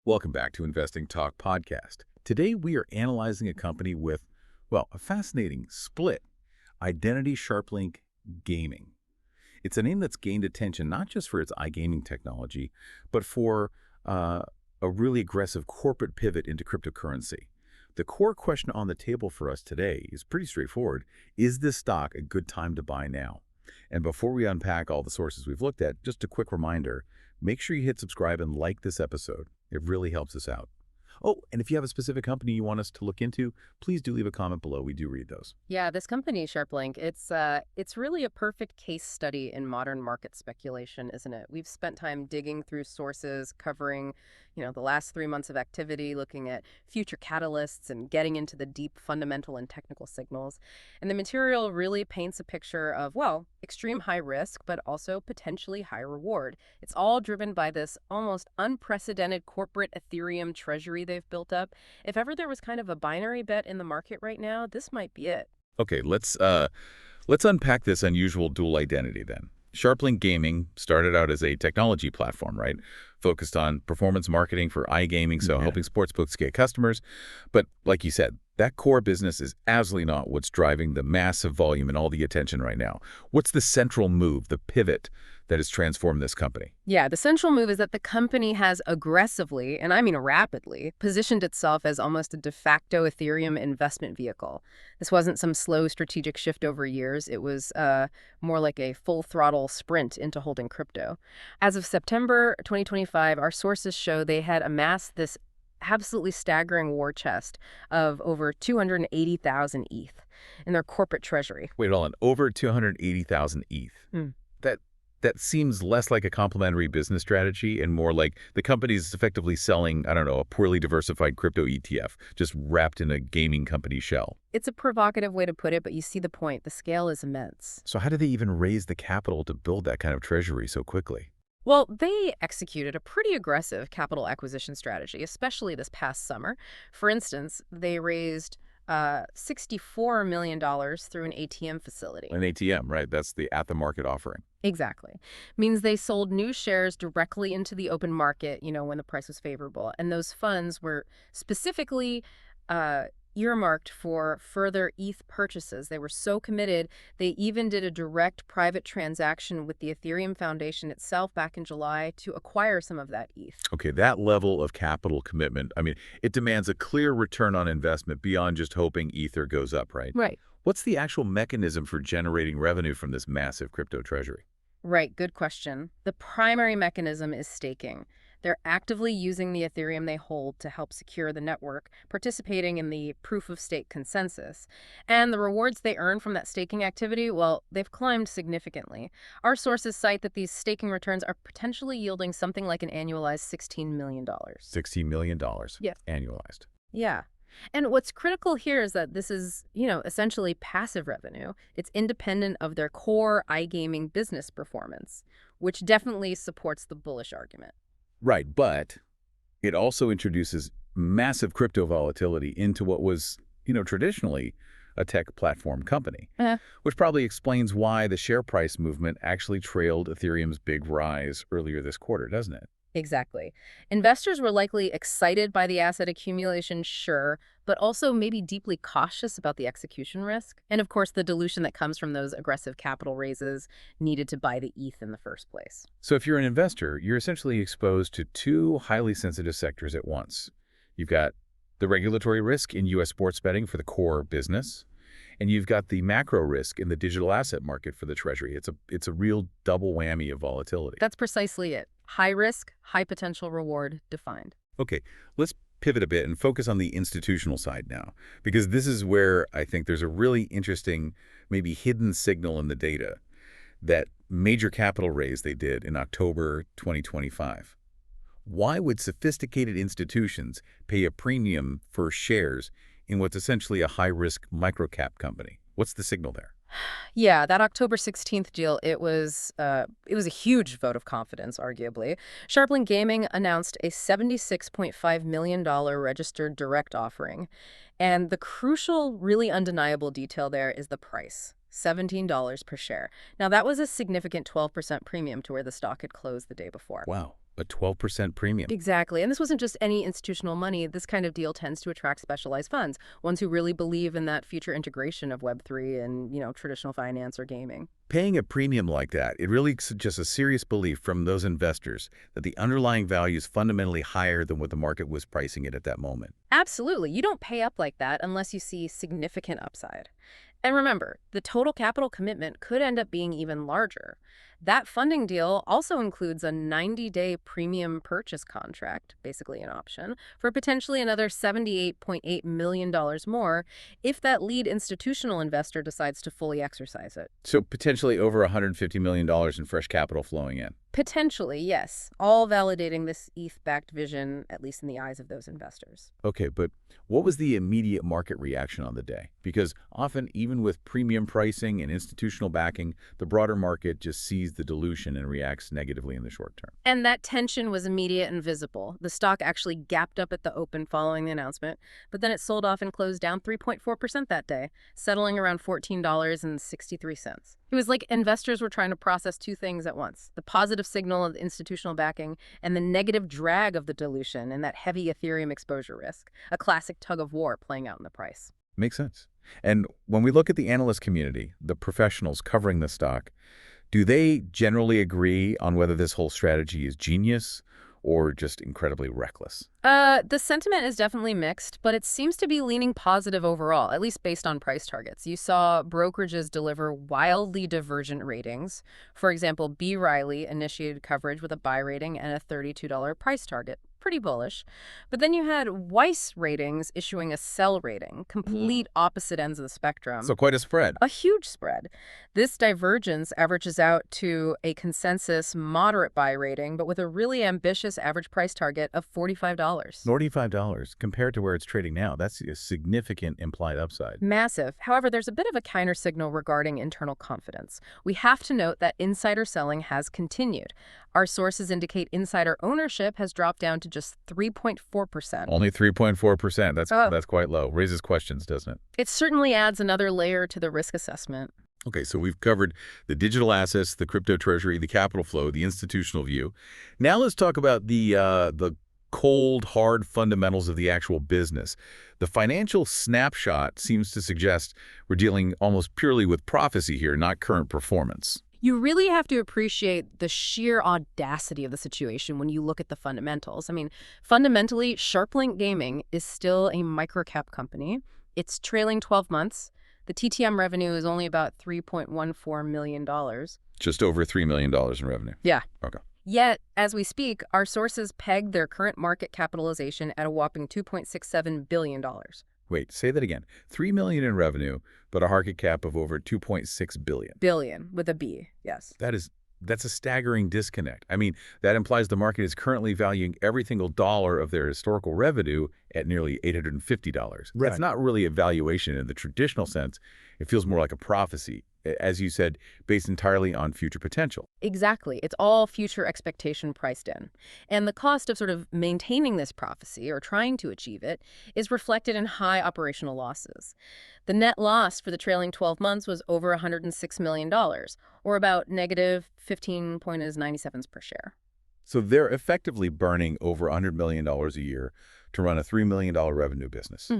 Welcome back to Investing Talk Podcast. Today we are analyzing a company with, well, a fascinating split, Identity Sharplink Gaming. It's a name that's gained attention not just for its iGaming technology, but for a really aggressive corporate pivot into cryptocurrency. The core question on the table for us today is pretty straightforward. Is this stock a good time to buy now? And before we unpack all the sources we've looked at, just a quick reminder, make sure you hit subscribe and like this episode. It really helps us out. Oh, and if you have a specific company you want us to look into, please do leave a comment below. We do read those. Yeah, this company, Sharplink, it's really a perfect case study in modern market speculation, isn't it? We've spent time digging through sources, covering, the last 3 months of activity, looking at future catalysts and getting into the deep fundamental and technical signals. And the material really paints a picture of, well, extreme high risk, but also potentially high reward. It's all driven by this almost unprecedented corporate Ethereum treasury they've built up. If ever there was kind of a binary bet in the market right now, this might be it. Okay, let's unpack this unusual dual identity then. Sharplink Gaming started out as a technology platform, right? Focused on performance marketing for iGaming, so helping sportsbooks get customers. But like you said, that core business is absolutely not what's driving the massive volume and all the attention right now. What's the central move, the pivot that has transformed this company? Yeah, the central move is that the company has aggressively, and I mean rapidly, positioned itself as almost a de facto Ethereum investment vehicle. This wasn't some slow strategic shift over years. It was more like a full-throttle sprint into holding crypto. As of September 2025, our sources show they had amassed this absolutely staggering war chest of over 280,000 ETH in their corporate treasury. Wait, hold on. Over 280,000 ETH. That seems less like a complementary business strategy and more like the company's effectively selling, I don't know, a poorly diversified crypto ETF, just wrapped in a gaming company shell. It's a provocative way to put it, but you see the point. The scale is immense. So how did they even raise the capital to build that kind of treasury so quickly? Well, they executed a pretty aggressive capital acquisition strategy, especially this past summer. For instance, they raised $64 million through an ATM facility. An ATM, right? That's the at-the-market offering. Exactly. Means they sold new shares directly into the open market, when the price was favorable. And those funds were specifically earmarked for further ETH purchases. They were so committed, they even did a direct private transaction with the Ethereum Foundation itself back in July to acquire some of that ETH. Okay, that level of capital commitment, I mean, it demands a clear return on investment beyond just hoping Ether goes up, right? Right. What's the actual mechanism for generating revenue from this massive crypto treasury? Right, good question. The primary mechanism is staking. They're actively using the Ethereum they hold to help secure the network, participating in the proof-of-stake consensus. And the rewards they earn from that staking activity, well, they've climbed significantly. Our sources cite that these staking returns are potentially yielding something like an annualized $16 million. $16 million annualized. Yeah. And what's critical here is that this is, essentially passive revenue. It's independent of their core iGaming business performance, which definitely supports the bullish argument. Right, but it also introduces massive crypto volatility into what was, traditionally a tech platform company, which probably explains why the share price movement actually trailed Ethereum's big rise earlier this quarter, doesn't it? Exactly. Investors were likely excited by the asset accumulation, sure, but also maybe deeply cautious about the execution risk. And of course, the dilution that comes from those aggressive capital raises needed to buy the ETH in the first place. So if you're an investor, you're essentially exposed to two highly sensitive sectors at once. You've got the regulatory risk in U.S. sports betting for the core business, and you've got the macro risk in the digital asset market for the treasury. It's a real double whammy of volatility. That's precisely it. High risk, high potential reward defined. Okay, let's pivot a bit and focus on the institutional side now, because this is where I think there's a really interesting, maybe hidden signal in the data. That major capital raise they did in October 2025. Why would sophisticated institutions pay a premium for shares in what's essentially a high-risk microcap company? What's the signal there? Yeah, that October 16th deal, it was a huge vote of confidence, arguably. Sharplink Gaming announced a $76.5 million registered direct offering. And the crucial, really undeniable detail there is the price. $17 per share. Now, that was a significant 12% premium to where the stock had closed the day before. Wow. a 12% premium. Exactly. And this wasn't just any institutional money. This kind of deal tends to attract specialized funds, ones who really believe in that future integration of Web3 and, traditional finance or gaming. Paying a premium like that, it really suggests a serious belief from those investors that the underlying value is fundamentally higher than what the market was pricing it at that moment. Absolutely. You don't pay up like that unless you see significant upside. And remember, the total capital commitment could end up being even larger. That funding deal also includes a 90-day premium purchase contract, basically an option, for potentially another $78.8 million more if that lead institutional investor decides to fully exercise it. So potentially over $150 million in fresh capital flowing in. Potentially, yes, all validating this ETH-backed vision, at least in the eyes of those investors. Okay, but what was the immediate market reaction on the day? Because often, even with premium pricing and institutional backing, the broader market just sees the dilution and reacts negatively in the short term. And that tension was immediate and visible. The stock actually gapped up at the open following the announcement, but then it sold off and closed down 3.4% that day, settling around $14.63. It was like investors were trying to process two things at once: the positive signal of the institutional backing and the negative drag of the dilution and that heavy Ethereum exposure risk, a classic tug of war playing out in the price. Makes sense. And when we look at the analyst community, the professionals covering the stock, do they generally agree on whether this whole strategy is genius or just incredibly reckless? The sentiment is definitely mixed, but it seems to be leaning positive overall, at least based on price targets. You saw brokerages deliver wildly divergent ratings. For example, B. Riley initiated coverage with a buy rating and a $32 price target. Pretty bullish. But then you had Weiss Ratings issuing a sell rating, complete opposite ends of the spectrum. So quite a spread. A huge spread. This divergence averages out to a consensus moderate buy rating, but with a really ambitious average price target of $45. $45 compared to where it's trading now. That's a significant implied upside. Massive. However, there's a bit of a counter signal regarding internal confidence. We have to note that insider selling has continued. Our sources indicate insider ownership has dropped down to just 3.4%. Only 3.4%. That's quite low. Raises questions, doesn't it? It certainly adds another layer to the risk assessment. Okay, so we've covered the digital assets, the crypto treasury, the capital flow, the institutional view. Now let's talk about the cold, hard fundamentals of the actual business. The financial snapshot seems to suggest we're dealing almost purely with prophecy here, not current performance. You really have to appreciate the sheer audacity of the situation when you look at the fundamentals. I mean, fundamentally, Sharplink Gaming is still a microcap company. It's trailing 12 months. The TTM revenue is only about $3.14 million. Just over $3 million in revenue. Yeah. Okay. Yet, as we speak, our sources peg their current market capitalization at a whopping $2.67 billion. Wait, say that again. $3 million in revenue, but a market cap of over $2.6 billion. Billion, with a B, yes. That's a staggering disconnect. I mean, that implies the market is currently valuing every single dollar of their historical revenue at nearly $850. Right. That's not really a valuation in the traditional sense. It feels more like a prophecy, as you said, based entirely on future potential. Exactly. It's all future expectation priced in. And the cost of sort of maintaining this prophecy or trying to achieve it is reflected in high operational losses. The net loss for the trailing 12 months was over $106 million, or about negative 15.97 cents per share. So they're effectively burning over $100 million a year to run a $3 million revenue business,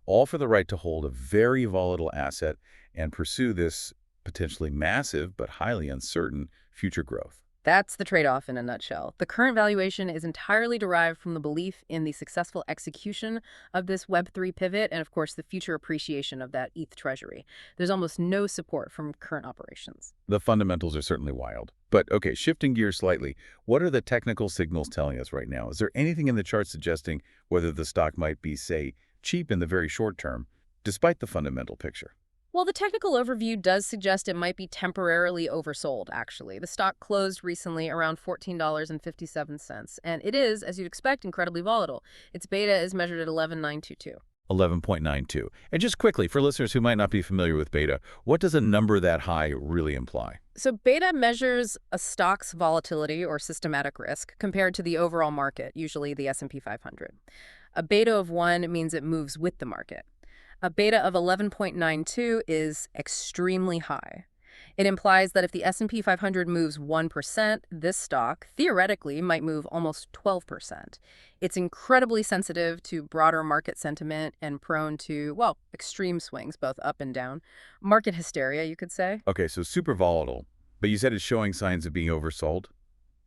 all for the right to hold a very volatile asset and pursue this potentially massive but highly uncertain future growth. That's the trade-off in a nutshell. The current valuation is entirely derived from the belief in the successful execution of this Web3 pivot and, of course, the future appreciation of that ETH treasury. There's almost no support from current operations. The fundamentals are certainly wild. But, okay, shifting gears slightly, what are the technical signals telling us right now? Is there anything in the chart suggesting whether the stock might be, say, cheap in the very short term, despite the fundamental picture? Well, the technical overview does suggest it might be temporarily oversold, actually. The stock closed recently around $14.57, and it is, as you'd expect, incredibly volatile. Its beta is measured at 11.922. 11.92. And just quickly, for listeners who might not be familiar with beta, what does a number that high really imply? So beta measures a stock's volatility or systematic risk compared to the overall market, usually the S&P 500. A beta of 1 means it moves with the market. A beta of 11.92 is extremely high. It implies that if the S&P 500 moves 1%, this stock theoretically might move almost 12%. It's incredibly sensitive to broader market sentiment and prone to, well, extreme swings, both up and down. Market hysteria, you could say. Okay, so super volatile. But you said it's showing signs of being oversold?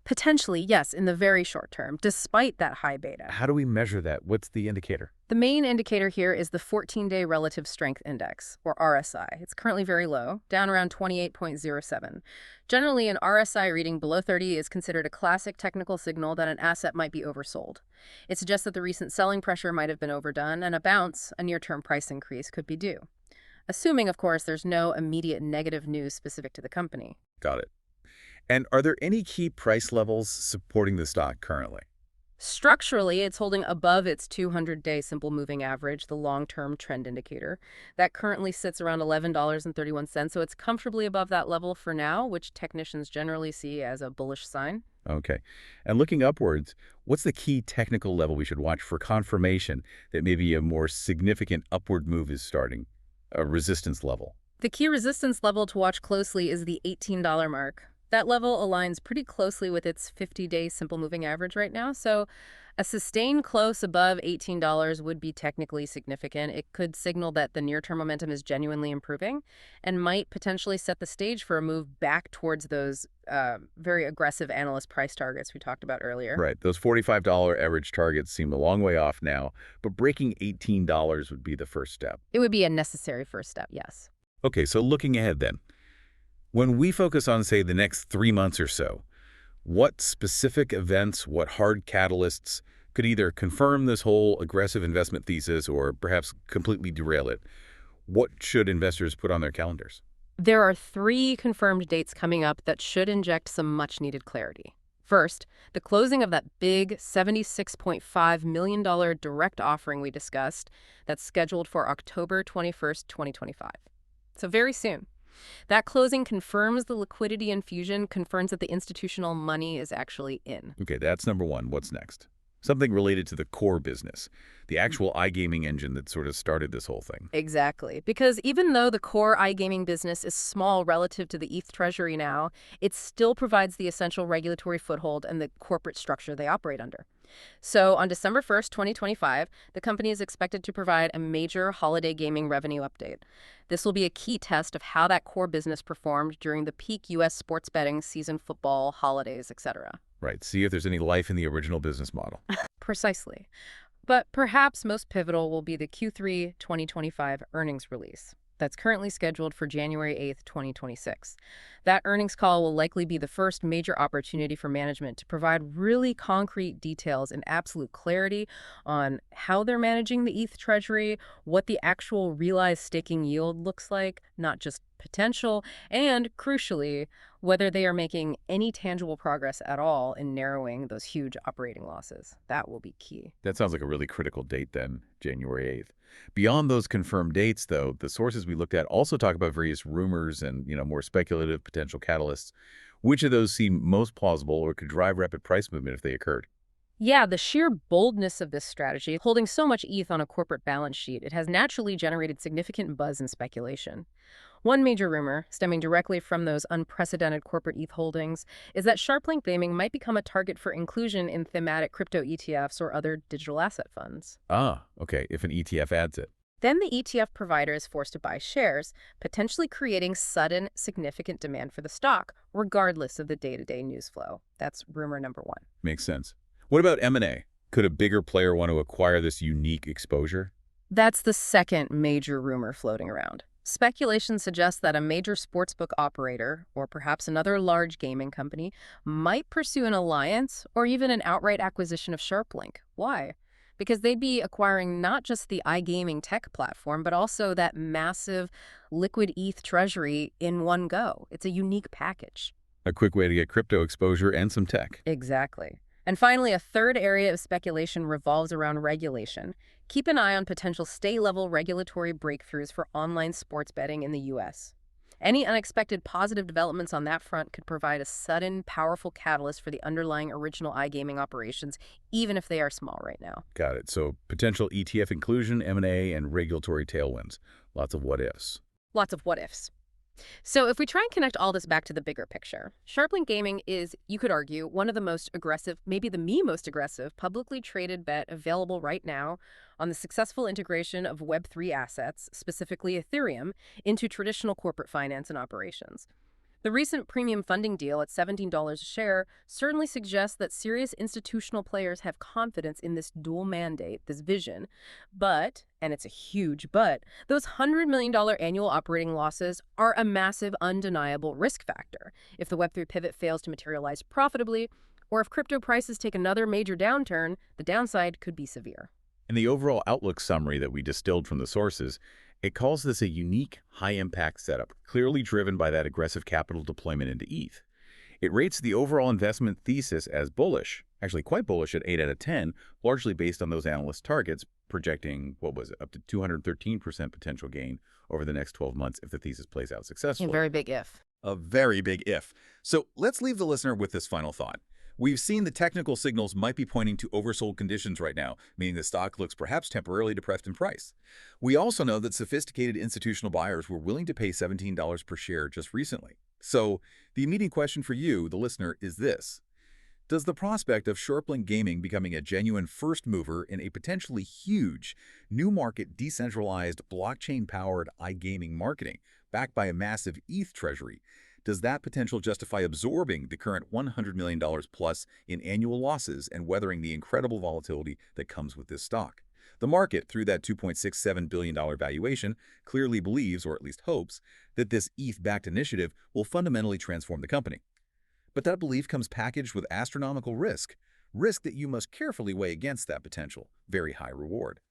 Potentially, yes, in the very short term, despite that high beta. How do we measure that? What's the indicator? The main indicator here is the 14-day Relative Strength Index, or RSI. It's currently very low, down around 28.07. Generally, an RSI reading below 30 is considered a classic technical signal that an asset might be oversold. It suggests that the recent selling pressure might have been overdone, and a bounce, a near-term price increase, could be due. Assuming, of course, there's no immediate negative news specific to the company. Got it. And are there any key price levels supporting the stock currently? Structurally, it's holding above its 200-day simple moving average, the long-term trend indicator. That currently sits around $11.31, so it's comfortably above that level for now, which technicians generally see as a bullish sign. Okay. And looking upwards, what's the key technical level we should watch for confirmation that maybe a more significant upward move is starting? A resistance level. The key resistance level to watch closely is the $18 mark. That level aligns pretty closely with its 50-day simple moving average right now, so a sustained close above $18 would be technically significant. It could signal that the near-term momentum is genuinely improving and might potentially set the stage for a move back towards those very aggressive analyst price targets we talked about earlier. Right. Those $45 average targets seem a long way off now, but breaking $18 would be the first step. It would be a necessary first step, yes. Okay, so looking ahead then. When we focus on, say, the next 3 months or so, what specific events, what hard catalysts could either confirm this whole aggressive investment thesis or perhaps completely derail it? What should investors put on their calendars? There are 3 confirmed dates coming up that should inject some much-needed clarity. First, the closing of that big $76.5 million direct offering we discussed that's scheduled for October 21st, 2025. So very soon. That closing confirms the liquidity infusion, confirms that the institutional money is actually in. Okay, that's number one. What's next? Something related to the core business, the actual iGaming engine that sort of started this whole thing. Exactly. Because even though the core iGaming business is small relative to the ETH treasury now, it still provides the essential regulatory foothold and the corporate structure they operate under. So on December 1st, 2025, the company is expected to provide a major holiday gaming revenue update. This will be a key test of how that core business performed during the peak U.S. sports betting, season football, holidays, etc. Right, see if there's any life in the original business model. Precisely. But perhaps most pivotal will be the Q3 2025 earnings release. That's currently scheduled for January 8th, 2026. That earnings call will likely be the first major opportunity for management to provide really concrete details and absolute clarity on how they're managing the ETH treasury, what the actual realized staking yield looks like, not just potential, and crucially, whether they are making any tangible progress at all in narrowing those huge operating losses. That will be key. That sounds like a really critical date then, January 8th. Beyond those confirmed dates, though, the sources we looked at also talk about various rumors and, more speculative potential catalysts. Which of those seem most plausible or could drive rapid price movement if they occurred? Yeah, the sheer boldness of this strategy, holding so much ETH on a corporate balance sheet, it has naturally generated significant buzz and speculation. One major rumor, stemming directly from those unprecedented corporate ETH holdings, is that Sharplink Gaming might become a target for inclusion in thematic crypto ETFs or other digital asset funds. Ah, okay, if an ETF adds it. Then the ETF provider is forced to buy shares, potentially creating sudden, significant demand for the stock, regardless of the day-to-day news flow. That's rumor number 1. Makes sense. What about M&A? Could a bigger player want to acquire this unique exposure? That's the second major rumor floating around. Speculation suggests that a major sportsbook operator, or perhaps another large gaming company, might pursue an alliance or even an outright acquisition of Sharplink. Why? Because they'd be acquiring not just the iGaming tech platform, but also that massive liquid ETH treasury in one go. It's a unique package. A quick way to get crypto exposure and some tech. Exactly. And finally, a third area of speculation revolves around regulation. Keep an eye on potential state-level regulatory breakthroughs for online sports betting in the U.S. Any unexpected positive developments on that front could provide a sudden, powerful catalyst for the underlying original iGaming operations, even if they are small right now. Got it. So potential ETF inclusion, M&A, and regulatory tailwinds. Lots of what-ifs. Lots of what-ifs. So if we try and connect all this back to the bigger picture, Sharplink Gaming is, you could argue, one of the most aggressive, maybe the most aggressive, publicly traded bet available right now on the successful integration of Web3 assets, specifically Ethereum, into traditional corporate finance and operations. The recent premium funding deal at $17 a share certainly suggests that serious institutional players have confidence in this dual mandate, this vision. But, and it's a huge but, those $100 million annual operating losses are a massive, undeniable risk factor. If the Web3 pivot fails to materialize profitably, or if crypto prices take another major downturn, the downside could be severe. In the overall outlook summary that we distilled from the sources, it calls this a unique, high-impact setup, clearly driven by that aggressive capital deployment into ETH. It rates the overall investment thesis as bullish, actually quite bullish at 8 out of 10, largely based on those analyst targets, projecting, what was it, up to 213% potential gain over the next 12 months if the thesis plays out A successfully. very big if. A very big if. So let's leave the listener with this final thought. We've seen the technical signals might be pointing to oversold conditions right now, meaning the stock looks perhaps temporarily depressed in price. We also know that sophisticated institutional buyers were willing to pay $17 per share just recently. So the immediate question for you, the listener, is this. Does the prospect of Sharplink Gaming becoming a genuine first mover in a potentially huge, new market decentralized, blockchain-powered iGaming marketing, backed by a massive ETH treasury, does that potential justify absorbing the current $100 million plus in annual losses and weathering the incredible volatility that comes with this stock? The market, through that $2.67 billion valuation, clearly believes, or at least hopes, that this ETH-backed initiative will fundamentally transform the company. But that belief comes packaged with astronomical risk that you must carefully weigh against that potential very high reward.